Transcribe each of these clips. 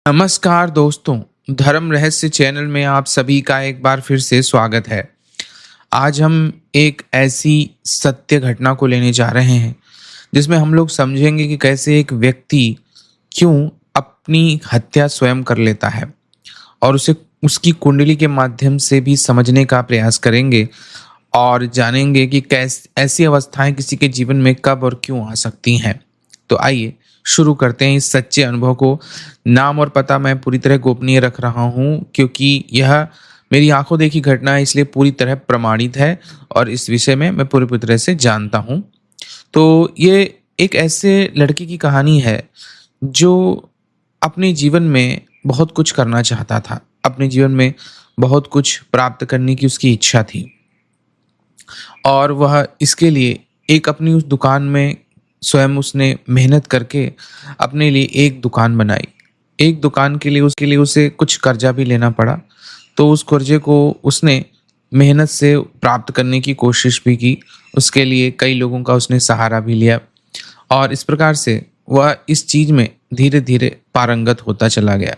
नमस्कार दोस्तों, धर्म रहस्य चैनल में आप सभी का एक बार फिर से स्वागत है। आज हम एक ऐसी सत्य घटना को लेने जा रहे हैं जिसमें हम लोग समझेंगे कि कैसे एक व्यक्ति क्यों अपनी हत्या स्वयं कर लेता है और उसे उसकी कुंडली के माध्यम से भी समझने का प्रयास करेंगे और जानेंगे कि कैसे ऐसी अवस्थाएं किसी के जीवन में कब और क्यों आ सकती हैं। तो आइए शुरू करते हैं इस सच्चे अनुभव को। नाम और पता मैं पूरी तरह गोपनीय रख रहा हूँ क्योंकि यह मेरी आंखों देखी घटना है, इसलिए पूरी तरह प्रमाणित है और इस विषय में मैं पूरी तरह से जानता हूँ। तो ये एक ऐसे लड़के की कहानी है जो अपने जीवन में बहुत कुछ करना चाहता था, अपने जीवन में बहुत कुछ प्राप्त करने की उसकी इच्छा थी और वह इसके लिए एक अपनी उस दुकान में स्वयं उसने मेहनत करके अपने लिए एक दुकान बनाई। एक दुकान के लिए उसके लिए उसे कुछ कर्जा भी लेना पड़ा, तो उस कर्जे को उसने मेहनत से प्राप्त करने की कोशिश भी की। उसके लिए कई लोगों का उसने सहारा भी लिया और इस प्रकार से वह इस चीज़ में धीरे धीरे पारंगत होता चला गया।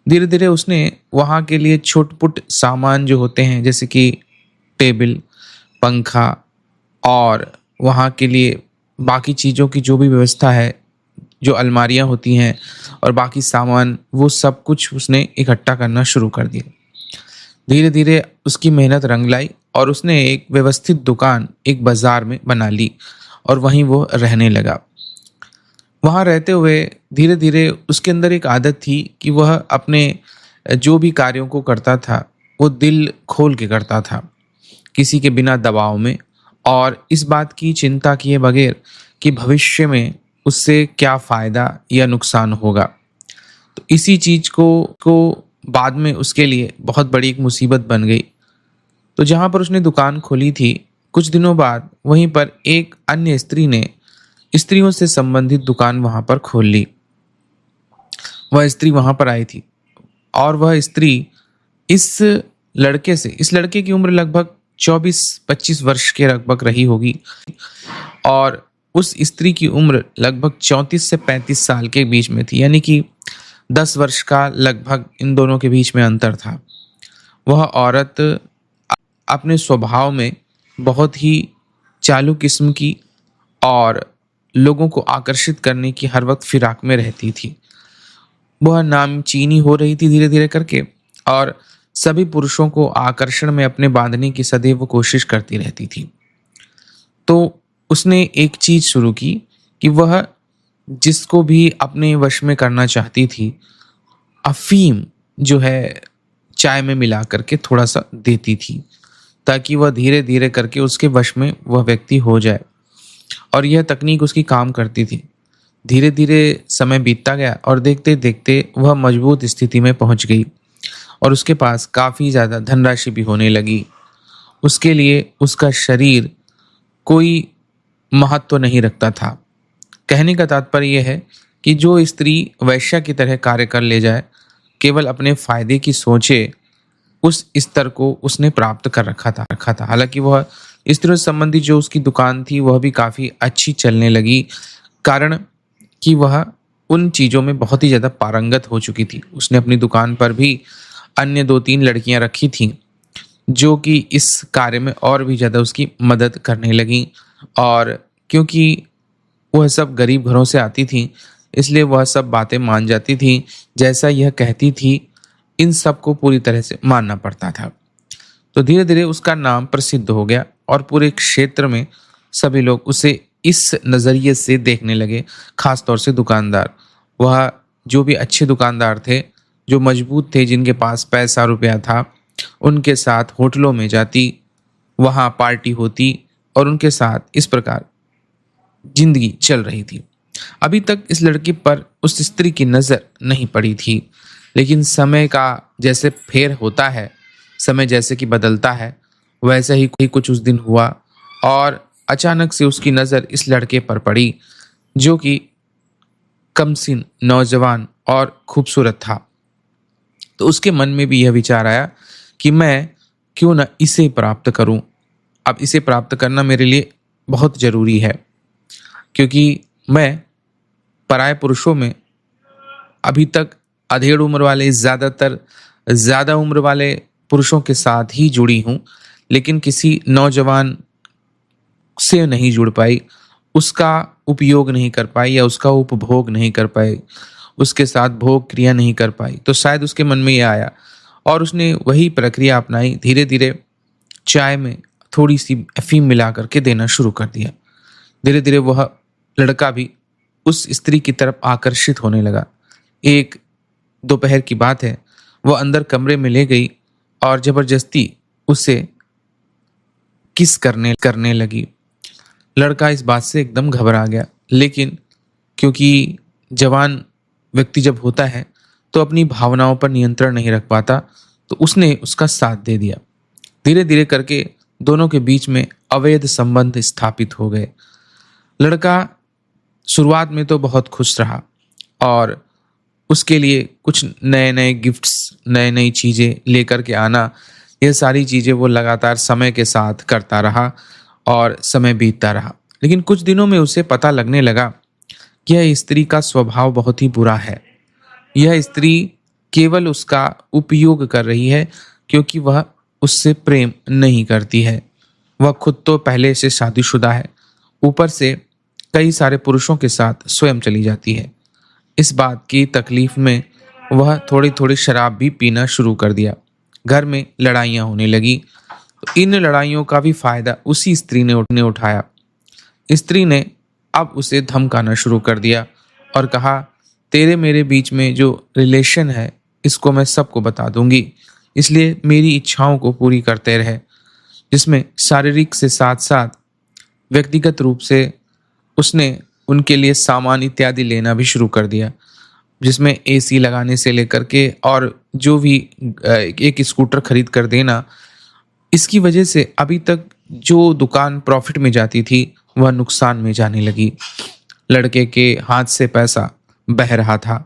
धीरे धीरे उसने वहाँ के लिए छोट-पुट सामान जो होते हैं जैसे कि टेबल, पंखा और वहाँ के लिए बाकी चीज़ों की जो भी व्यवस्था है, जो अलमारियाँ होती हैं और बाकी सामान, वो सब कुछ उसने इकट्ठा करना शुरू कर दिया। धीरे धीरे उसकी मेहनत रंग लाई और उसने एक व्यवस्थित दुकान एक बाजार में बना ली और वहीं वो रहने लगा। वहाँ रहते हुए धीरे धीरे उसके अंदर एक आदत थी कि वह अपने जो भी कार्यों को करता था वो दिल खोल के करता था, किसी के बिना दबाव में और इस बात की चिंता किए बगैर कि भविष्य में उससे क्या फ़ायदा या नुकसान होगा। तो इसी चीज़ को बाद में उसके लिए बहुत बड़ी एक मुसीबत बन गई। तो जहाँ पर उसने दुकान खोली थी, कुछ दिनों बाद वहीं पर एक अन्य स्त्री ने स्त्रियों से संबंधित दुकान वहाँ पर खोल ली। वह स्त्री वहाँ पर आई थी और वह स्त्री इस इस लड़के की उम्र लगभग 24-25 वर्ष के लगभग रही होगी और उस स्त्री की उम्र लगभग 34 से 35 साल के बीच में थी, यानी कि 10 वर्ष का लगभग इन दोनों के बीच में अंतर था। वह औरत अपने स्वभाव में बहुत ही चालू किस्म की और लोगों को आकर्षित करने की हर वक्त फिराक में रहती थी। वह नामचीनी हो रही थी धीरे धीरे करके और सभी पुरुषों को आकर्षण में अपने बांधने की सदैव कोशिश करती रहती थी। तो उसने एक चीज शुरू की कि वह जिसको भी अपने वश में करना चाहती थी, अफीम जो है चाय में मिला करके थोड़ा सा देती थी ताकि वह धीरे धीरे करके उसके वश में वह व्यक्ति हो जाए और यह तकनीक उसकी काम करती थी। धीरे धीरे समय बीतता गया और देखते देखते वह मजबूत स्थिति में पहुंच गई और उसके पास काफ़ी ज़्यादा धनराशि भी होने लगी। उसके लिए उसका शरीर कोई महत्व नहीं रखता था। कहने का तात्पर्य यह है कि जो स्त्री वैश्या की तरह कार्य कर ले जाए, केवल अपने फायदे की सोचे, उस स्तर को उसने प्राप्त कर रखा था। हालांकि वह स्त्रियों से संबंधित जो उसकी दुकान थी वह भी काफ़ी अच्छी चलने लगी, कारण कि वह उन चीज़ों में बहुत ही ज़्यादा पारंगत हो चुकी थी। उसने अपनी दुकान पर भी अन्य 2-3 लड़कियां रखी थीं जो कि इस कार्य में और भी ज़्यादा उसकी मदद करने लगीं और क्योंकि वह सब गरीब घरों से आती थीं, इसलिए वह सब बातें मान जाती थीं। जैसा यह कहती थी, इन सब को पूरी तरह से मानना पड़ता था। तो धीरे धीरे उसका नाम प्रसिद्ध हो गया और पूरे क्षेत्र में सभी लोग उसे इस नज़रिए से देखने लगे, खास तौर से दुकानदार। वह जो भी अच्छे दुकानदार थे, जो मजबूत थे, जिनके पास पैसा रुपया था, उनके साथ होटलों में जाती, वहाँ पार्टी होती और उनके साथ इस प्रकार जिंदगी चल रही थी। अभी तक इस लड़की पर उस स्त्री की नज़र नहीं पड़ी थी, लेकिन समय का जैसे फेर होता है, समय जैसे कि बदलता है, वैसे ही कोई कुछ उस दिन हुआ और अचानक से उसकी नज़र इस लड़के पर पड़ी जो कि कमसिन, नौजवान और खूबसूरत था। तो उसके मन में भी यह विचार आया कि मैं क्यों न इसे प्राप्त करूं। अब इसे प्राप्त करना मेरे लिए बहुत ज़रूरी है क्योंकि मैं पराये पुरुषों में अभी तक अधेड़ उम्र वाले ज़्यादातर ज़्यादा उम्र वाले पुरुषों के साथ ही जुड़ी हूँ, लेकिन किसी नौजवान से नहीं जुड़ पाई, उसका उपयोग नहीं कर पाई या उसका उपभोग नहीं कर पाई, उसके साथ भोग क्रिया नहीं कर पाई। तो शायद उसके मन में ये आया और उसने वही प्रक्रिया अपनाई। धीरे धीरे चाय में थोड़ी सी अफीम मिला करके देना शुरू कर दिया। धीरे धीरे वह लड़का भी उस स्त्री की तरफ आकर्षित होने लगा। एक दोपहर की बात है, वह अंदर कमरे में ले गई और जबरदस्ती उसे किस करने लगी। लड़का इस बात से एकदम घबरा गया, लेकिन क्योंकि जवान व्यक्ति जब होता है तो अपनी भावनाओं पर नियंत्रण नहीं रख पाता, तो उसने उसका साथ दे दिया। धीरे धीरे करके दोनों के बीच में अवैध संबंध स्थापित हो गए। लड़का शुरुआत में तो बहुत खुश रहा और उसके लिए कुछ नए नए गिफ्ट्स, नई नई चीज़ें लेकर के आना, ये सारी चीज़ें वो लगातार समय के साथ करता रहा और समय बीतता रहा। लेकिन कुछ दिनों में उसे पता लगने लगा कि यह स्त्री का स्वभाव बहुत ही बुरा है। यह स्त्री केवल उसका उपयोग कर रही है, क्योंकि वह उससे प्रेम नहीं करती है। वह खुद तो पहले से शादीशुदा है, ऊपर से कई सारे पुरुषों के साथ स्वयं चली जाती है। इस बात की तकलीफ में वह थोड़ी थोड़ी शराब भी पीना शुरू कर दिया। घर में लड़ाइयाँ होने लगी, तो इन लड़ाइयों का भी फायदा उसी स्त्री ने उठाया। स्त्री ने अब उसे धमकाना शुरू कर दिया और कहा, तेरे मेरे बीच में जो रिलेशन है इसको मैं सबको बता दूंगी, इसलिए मेरी इच्छाओं को पूरी करते रहे। जिसमें शारीरिक से साथ साथ व्यक्तिगत रूप से उसने उनके लिए सामान इत्यादि लेना भी शुरू कर दिया, जिसमें एसी लगाने से लेकर के और जो भी एक स्कूटर खरीद कर देना। इसकी वजह से अभी तक जो दुकान प्रॉफिट में जाती थी वह नुकसान में जाने लगी। लड़के के हाथ से पैसा बह रहा था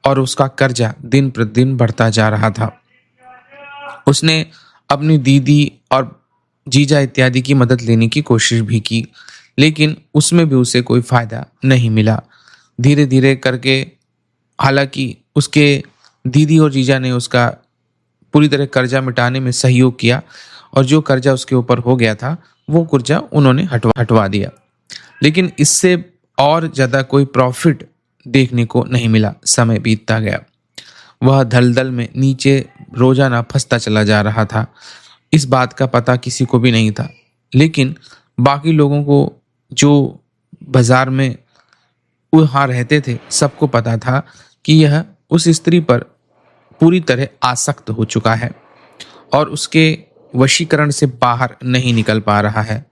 और उसका कर्जा दिन प्रतिदिन बढ़ता जा रहा था। उसने अपनी दीदी और जीजा इत्यादि की मदद लेने की कोशिश भी की, लेकिन उसमें भी उसे कोई फायदा नहीं मिला। धीरे धीरे करके हालांकि उसके दीदी और जीजा ने उसका पूरी तरह कर्जा मिटाने में सहयोग किया और जो कर्जा उसके ऊपर हो गया था वो कर्जा उन्होंने हटवा दिया, लेकिन इससे और ज़्यादा कोई प्रॉफिट देखने को नहीं मिला। समय बीतता गया, वह दलदल में नीचे रोजाना फंसता चला जा रहा था। इस बात का पता किसी को भी नहीं था, लेकिन बाकी लोगों को जो बाजार में वहाँ रहते थे सबको पता था कि यह उस स्त्री पर पूरी तरह आसक्त हो चुका है और उसके वशीकरण से बाहर नहीं निकल पा रहा है।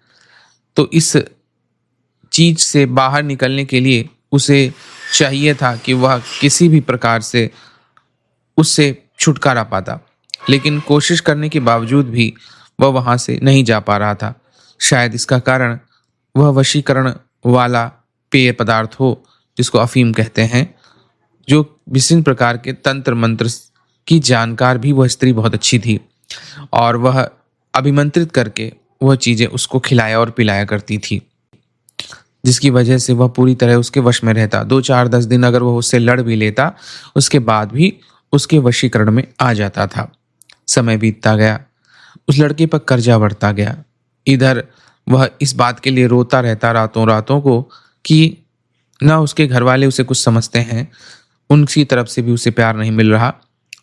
तो इस चीज से बाहर निकलने के लिए उसे चाहिए था कि वह किसी भी प्रकार से उससे छुटकारा पाता, लेकिन कोशिश करने के बावजूद भी वह वहां से नहीं जा पा रहा था। शायद इसका कारण वह वशीकरण वाला पेय पदार्थ हो जिसको अफीम कहते हैं, जो विभिन्न प्रकार के तंत्र मंत्र की जानकार भी वह स्त्री बहुत अच्छी थी और वह अभिमंत्रित करके वह चीजें उसको खिलाया और पिलाया करती थी, जिसकी वजह से वह पूरी तरह उसके वश में रहता। 2-4-10 दिन अगर वह उससे लड़ भी लेता, उसके बाद भी उसके वशीकरण में आ जाता था। समय बीतता गया, उस लड़के पर कर्जा बढ़ता गया। इधर वह इस बात के लिए रोता रहता रातों रातों को कि ना उसके घर वाले उसे कुछ समझते हैं, उनकी तरफ से भी उसे प्यार नहीं मिल रहा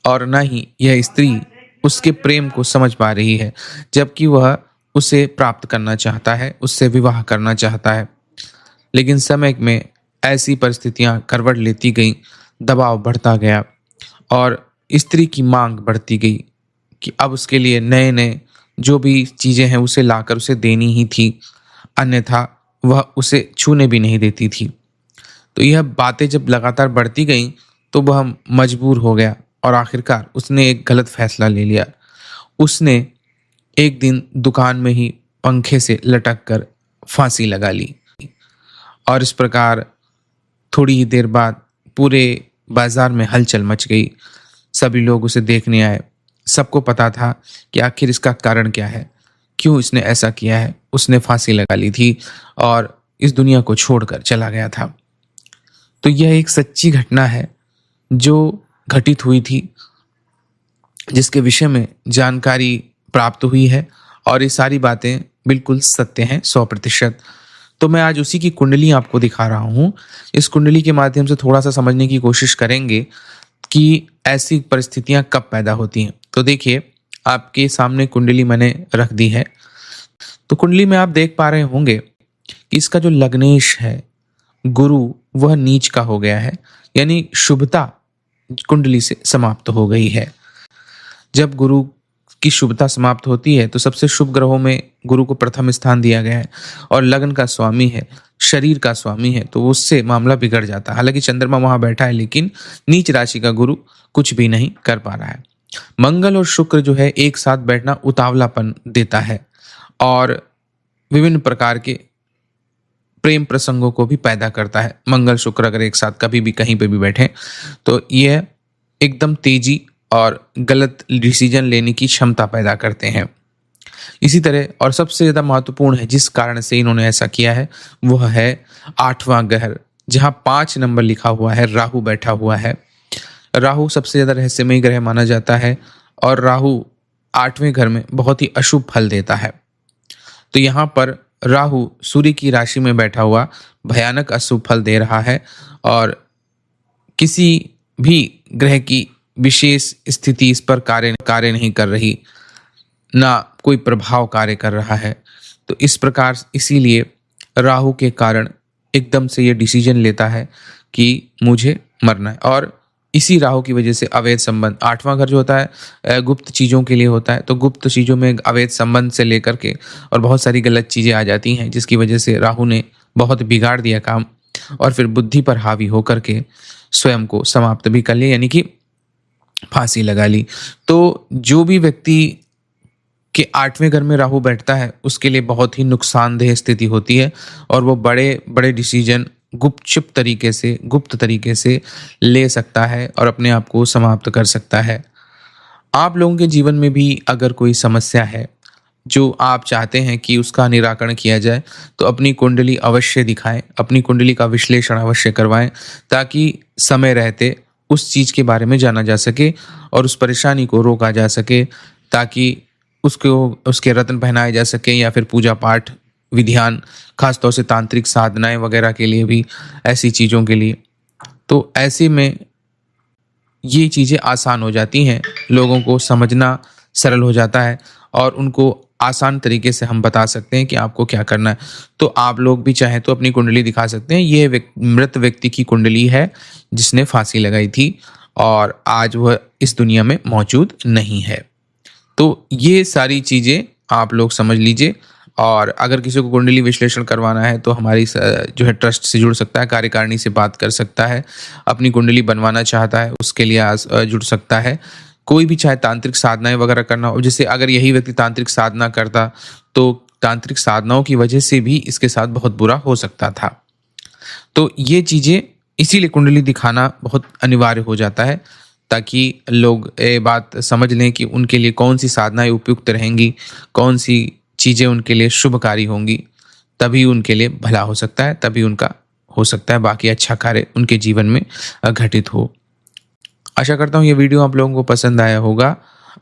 और ना ही यह स्त्री उसके प्रेम को समझ पा रही है, जबकि वह उसे प्राप्त करना चाहता है, उससे विवाह करना चाहता है। लेकिन समय में ऐसी परिस्थितियां करवट लेती गईं, दबाव बढ़ता गया और स्त्री की मांग बढ़ती गई कि अब उसके लिए नए नए जो भी चीज़ें हैं उसे लाकर उसे देनी ही थी, अन्यथा वह उसे छूने भी नहीं देती थी। तो यह बातें जब लगातार बढ़ती गईं तो वह मजबूर हो गया और आखिरकार उसने एक गलत फैसला ले लिया। उसने एक दिन दुकान में ही पंखे से लटक कर फांसी लगा ली और इस प्रकार थोड़ी ही देर बाद पूरे बाजार में हलचल मच गई। सभी लोग उसे देखने आए। सबको पता था कि आखिर इसका कारण क्या है, क्यों इसने ऐसा किया है। उसने फांसी लगा ली थी और इस दुनिया को छोड़कर चला गया था। तो यह एक सच्ची घटना है जो घटित हुई थी, जिसके विषय में जानकारी प्राप्त हुई है और ये सारी बातें बिल्कुल सत्य हैं 100%। तो मैं आज उसी की कुंडली आपको दिखा रहा हूँ। इस कुंडली के माध्यम से थोड़ा सा समझने की कोशिश करेंगे कि ऐसी परिस्थितियां कब पैदा होती हैं। तो देखिए, आपके सामने कुंडली मैंने रख दी है। तो कुंडली में आप देख पा रहे होंगे कि इसका जो लग्नेश है गुरु, वह नीच का हो गया है, यानी शुभता कुंडली से समाप्त हो गई है। जब गुरु की शुभता समाप्त होती है तो सबसे शुभ ग्रहों में गुरु को प्रथम स्थान दिया गया है और लग्न का स्वामी है, शरीर का स्वामी है, तो उससे मामला बिगड़ जाता है। हालांकि चंद्रमा वहां बैठा है, लेकिन नीच राशि का गुरु कुछ भी नहीं कर पा रहा है। मंगल और शुक्र जो है एक साथ बैठना उतावलापन देता है और विभिन्न प्रकार के प्रेम प्रसंगों को भी पैदा करता है। मंगल शुक्र अगर एक साथ कभी भी कहीं पे भी बैठे तो यह एकदम तेजी और गलत डिसीजन लेने की क्षमता पैदा करते हैं। इसी तरह और सबसे ज्यादा महत्वपूर्ण है जिस कारण से इन्होंने ऐसा किया है, वह है 8वां ग्रह, जहां 5 नंबर लिखा हुआ है, राहु बैठा हुआ है। राहु सबसे ज्यादा रहस्यमयी ग्रह माना जाता है और राहु 8वें घर में बहुत ही अशुभ फल देता है। तो यहाँ पर राहु सूर्य की राशि में बैठा हुआ भयानक अशुभ फल दे रहा है और किसी भी ग्रह की विशेष स्थिति इस पर कार्य नहीं कर रही, ना कोई प्रभाव कार्य कर रहा है। तो इस प्रकार इसीलिए राहु के कारण एकदम से ये डिसीजन लेता है कि मुझे मरना है और इसी राहु की वजह से अवैध संबंध, 8वां घर जो होता है गुप्त चीज़ों के लिए होता है, तो गुप्त चीज़ों में अवैध संबंध से लेकर के और बहुत सारी गलत चीज़ें आ जाती हैं, जिसकी वजह से राहु ने बहुत बिगाड़ दिया काम और फिर बुद्धि पर हावी होकर के स्वयं को समाप्त भी कर लिया, यानी कि फांसी लगा ली। तो जो भी व्यक्ति के 8वें घर में राहु बैठता है उसके लिए बहुत ही नुकसानदेह स्थिति होती है और वो बड़े बड़े डिसीजन गुप्त तरीके से ले सकता है और अपने आप को समाप्त कर सकता है। आप लोगों के जीवन में भी अगर कोई समस्या है जो आप चाहते हैं कि उसका निराकरण किया जाए, तो अपनी कुंडली अवश्य दिखाएं, अपनी कुंडली का विश्लेषण अवश्य करवाएं, ताकि समय रहते उस चीज़ के बारे में जाना जा सके और उस परेशानी को रोका जा सके, ताकि उसके रत्न पहनाए जा सके या फिर पूजा पाठ विधियान, खासतौर से तांत्रिक साधनाएं वगैरह के लिए भी, ऐसी चीज़ों के लिए। तो ऐसे में ये चीज़ें आसान हो जाती हैं, लोगों को समझना सरल हो जाता है और उनको आसान तरीके से हम बता सकते हैं कि आपको क्या करना है। तो आप लोग भी चाहें तो अपनी कुंडली दिखा सकते हैं। ये मृत व्यक्ति की कुंडली है जिसने फांसी लगाई थी और आज वह इस दुनिया में मौजूद नहीं है। तो ये सारी चीज़ें आप लोग समझ लीजिए और अगर किसी को कुंडली विश्लेषण करवाना है तो हमारी जो है ट्रस्ट से जुड़ सकता है, कार्यकारिणी से बात कर सकता है, अपनी कुंडली बनवाना चाहता है उसके लिए जुड़ सकता है। कोई भी चाहे तांत्रिक साधनाएं वगैरह करना हो, जैसे अगर यही व्यक्ति तांत्रिक साधना करता तो तांत्रिक साधनाओं की वजह से भी इसके साथ बहुत बुरा हो सकता था। तो ये चीज़ें इसीलिए कुंडली दिखाना बहुत अनिवार्य हो जाता है, ताकि लोग ये बात समझ लें कि उनके लिए कौन सी साधनाएं उपयुक्त रहेंगी, कौन सी चीज़ें उनके लिए शुभकारी होंगी, तभी उनके लिए भला हो सकता है, तभी उनका हो सकता है बाकी अच्छा कार्य उनके जीवन में घटित हो। आशा करता हूँ ये वीडियो आप लोगों को पसंद आया होगा।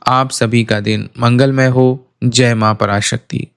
आप सभी का दिन मंगलमय हो। जय माँ पराशक्ति।